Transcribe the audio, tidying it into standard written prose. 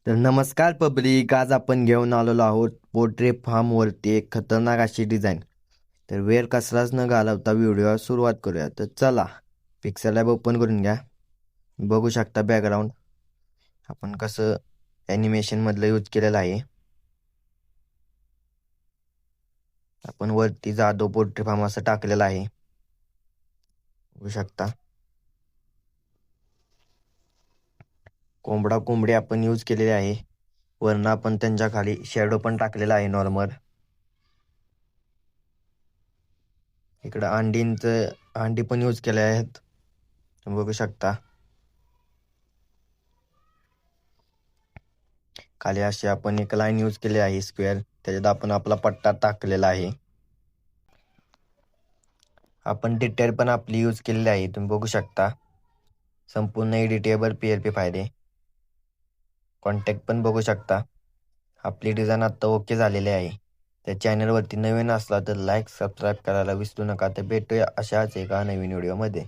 तर नमस्कार पब्लिक, आज आपण घेऊन आलेलो आहोत पोल्ट्री फार्मवरती एक खतरनाक अशी डिझाईन. तर वेळ कसलाच न घालवता व्हिडिओ सुरुवात करूया. तर चला, पिक्सल लॅब ओपन करून घ्या. बघू शकता बॅकग्राऊंड आपण कसं ॲनिमेशन मधलं यूज केलेलं आहे. आपण वरती जाधव पोल्ट्री फार्म असं टाकलेलं आहे, बघू शकता. कोंबडा कोंबडी आपण यूज केलेली आहे. वरनं आपण त्यांच्या खाली शॅडो पण टाकलेला आहे नॉर्मल. इकडं अंडी पण यूज केले आहेत, बघू शकता. खाली अशी आपण एक लाईन यूज केली आहे स्क्वेअर, त्याच्यात आपण आपला पट्टा टाकलेला आहे. आपण डिटेल पण आपली यूज केलेली आहे, तुम्ही बघू शकता. संपूर्ण एडिटेबल PLP फायदे, कॉन्टॅक्ट पण बघू शकता. आपली डिझाईन आता ओके झालेली आहे. त्या चॅनलवरती नवीन असला तर लाईक सबस्क्राईब करायला विसरू नका. तर भेटूया अशाच एका नवीन व्हिडिओमध्ये.